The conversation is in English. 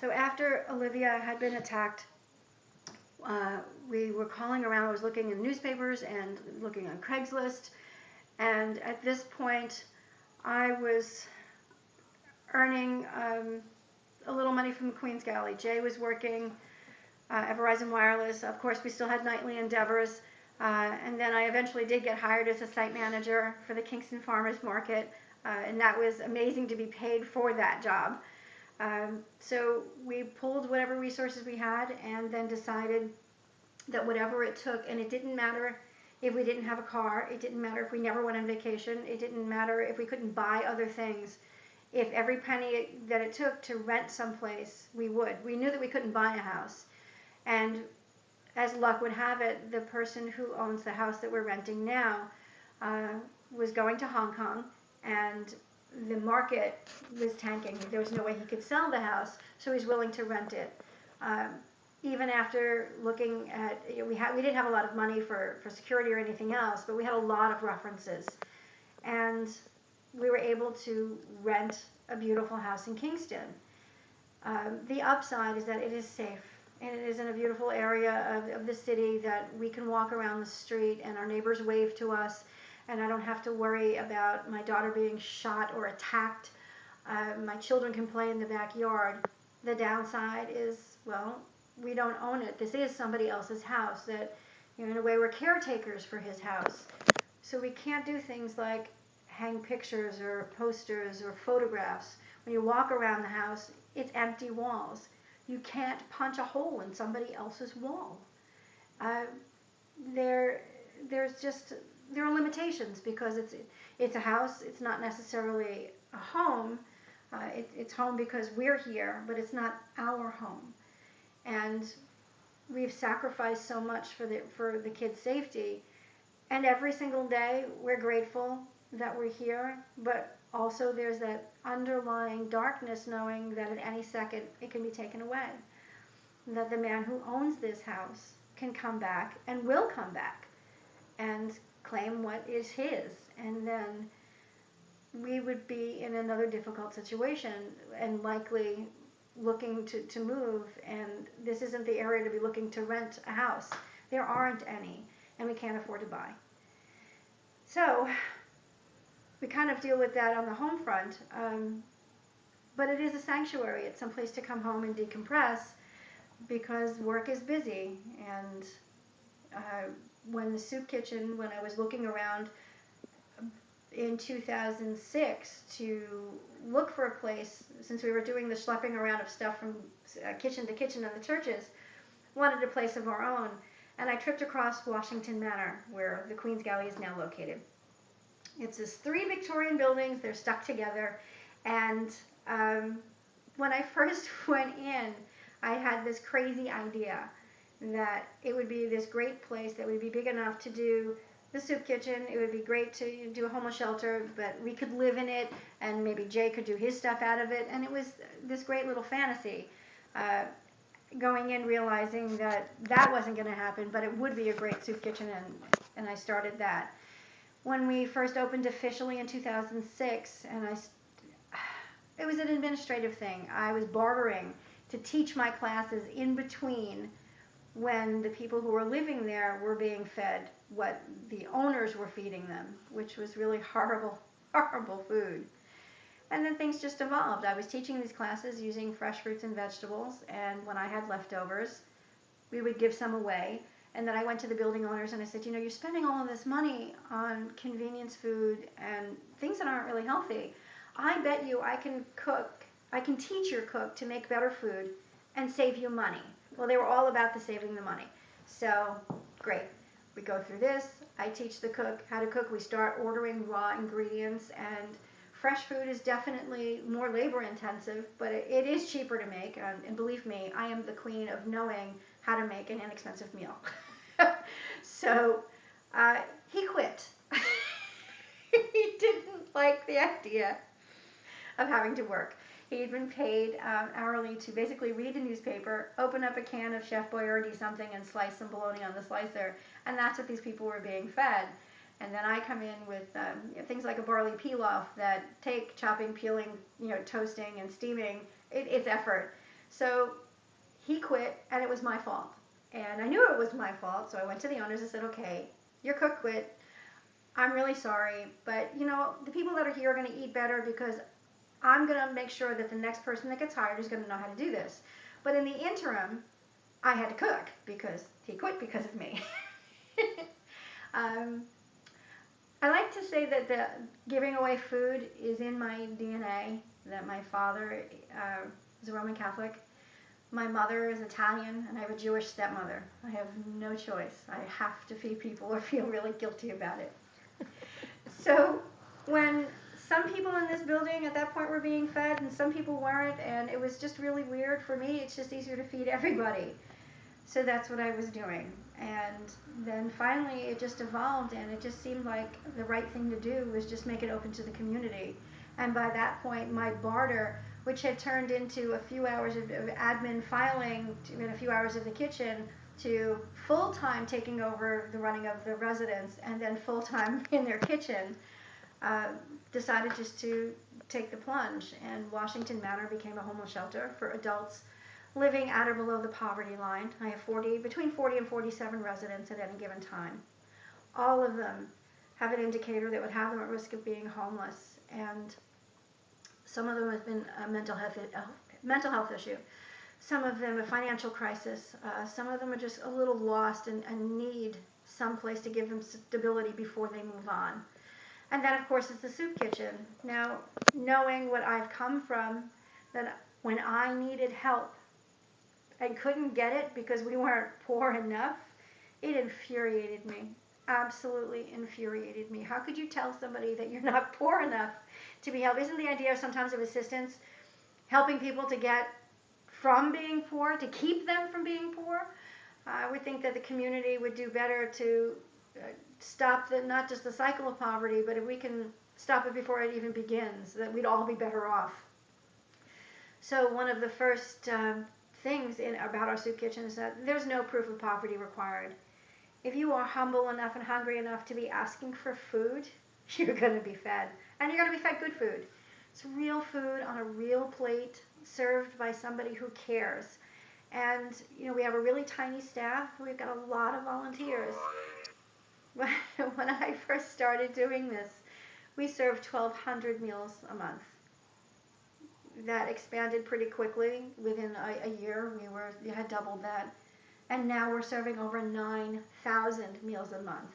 So after Olivia had been attacked, uh, we were calling around. I was looking in newspapers and looking on Craigslist. And at this point, I was earning a little money from the Queen's Galley. Jay was working at Verizon Wireless. Of course, we still had nightly endeavors. And then I eventually did get hired as a site manager for the Kingston Farmers Market. And that was amazing to be paid for that job. So we pulled whatever resources we had and then decided that whatever it took, and it didn't matter if we didn't have a car, it didn't matter if we never went on vacation, it didn't matter if we couldn't buy other things. If every penny that it took to rent someplace, we would. We knew that we couldn't buy a house. And as luck would have it, the person who owns the house that we're renting now uh, was going to Hong Kong, and the market was tanking. There was no way he could sell the house, so he's willing to rent it. Um, Even after looking at, we didn't have a lot of money for security or anything else, but we had a lot of references, and we were able to rent a beautiful house in Kingston. The upside is that it is safe, and it is in a beautiful area of the city that we can walk around the street and our neighbors wave to us, and I don't have to worry about my daughter being shot or attacked. My children can play in the backyard. The downside is, well, we don't own it. This is somebody else's house that, in a way, we're caretakers for his house. So we can't do things like hang pictures or posters or photographs. When you walk around the house, it's empty walls. You can't punch a hole in somebody else's wall. Uh, there, there's just there are limitations because it's a house. It's not necessarily a home. It's home because we're here, but it's not our home. And we've sacrificed so much for the kids' safety. And every single day, we're grateful that we're here, but also there's that underlying darkness knowing that at any second it can be taken away. And that the man who owns this house can come back and will come back and claim what is his. And then we would be in another difficult situation and likely looking to move. And this isn't the area to be looking to rent a house. There aren't any, and we can't afford to buy. So we kind of deal with that on the home front. But it is a sanctuary. It's some place to come home and decompress because work is busy. And uh, when the soup kitchen, when I was looking around in 2006 to look for a place, since we were doing the schlepping around of stuff from kitchen to kitchen in the churches, wanted a place of our own. And I tripped across Washington Manor, where the Queen's Galley is now located. It's this 3 Victorian buildings. They're stuck together. And when I first went in, I had this crazy idea that it would be this great place that would be big enough to do the soup kitchen. It would be great to do a homeless shelter, but we could live in it, and maybe Jay could do his stuff out of it. And it was this great little fantasy. Going in realizing that that wasn't going to happen, but it would be a great soup kitchen, and I started that. When we first opened officially in 2006, and it was an administrative thing. I was bartering to teach my classes in between when the people who were living there were being fed what the owners were feeding them, which was really horrible, horrible food. And then things just evolved. I was teaching these classes using fresh fruits and vegetables, and when I had leftovers, we would give some away. And then I went to the building owners and I said, you're spending all of this money on convenience food and things that aren't really healthy. I bet you I can teach your cook to make better food and save you money. Well, they were all about the saving the money. So, great. We go through this. I teach the cook how to cook. We start ordering raw ingredients, and fresh food is definitely more labor intensive, but it is cheaper to make. And believe me, I am the queen of knowing how to make an inexpensive meal. So uh, he quit. He didn't like the idea of having to work. He had been paid hourly to basically read a newspaper, open up a can of Chef Boyardee something, and slice some bologna on the slicer. And that's what these people were being fed. And then I come in with things like a barley pilaf that take chopping, peeling, toasting, and steaming. It's effort. So he quit, and it was my fault. And I knew it was my fault, so I went to the owners and said, okay, your cook quit. I'm really sorry, but the people that are here are going to eat better because I'm going to make sure that the next person that gets hired is going to know how to do this. But in the interim, I had to cook because he quit because of me. um, I like to say that the giving away food is in my DNA. That my father is a Roman Catholic, my mother is Italian, and I have a Jewish stepmother. I have no choice. I have to feed people or feel really guilty about it. So when some people in this building at that point were being fed and some people weren't, and it was just really weird for me, it's just easier to feed everybody. So that's what I was doing. And then finally it just evolved, and it just seemed like the right thing to do was just make it open to the community. And by that point, my barter, which had turned into a few hours of admin filing and a few hours of the kitchen, to full-time taking over the running of the residence and then full-time in their kitchen, uh, decided just to take the plunge. And Washington Manor became a homeless shelter for adults living at or below the poverty line. I have between 40 and 47 residents at any given time. All of them have an indicator that would have them at risk of being homeless, and some of them have been a mental health issue. Some of them a financial crisis. Some of them are just a little lost and need some place to give them stability before they move on. And then, of course, it's the soup kitchen. Now, knowing what I've come from, that when I needed help, I couldn't get it because we weren't poor enough, it infuriated me. Absolutely infuriated me. How could you tell somebody that you're not poor enough to be helped? Isn't the idea sometimes of assistance helping people to get from being poor, to keep them from being poor? I would think that the community would do better to stop not just the cycle of poverty, but if we can stop it before it even begins, that we'd all be better off. So one of the first things about our soup kitchen is that there's no proof of poverty required. If you are humble enough and hungry enough to be asking for food, you're going to be fed. And you're going to be fed good food. It's real food on a real plate, served by somebody who cares. And, we have a really tiny staff. We've got a lot of volunteers. When I first started doing this, we served 1,200 meals a month. That expanded pretty quickly. Within a year, we had doubled that. And now we're serving over 9,000 meals a month.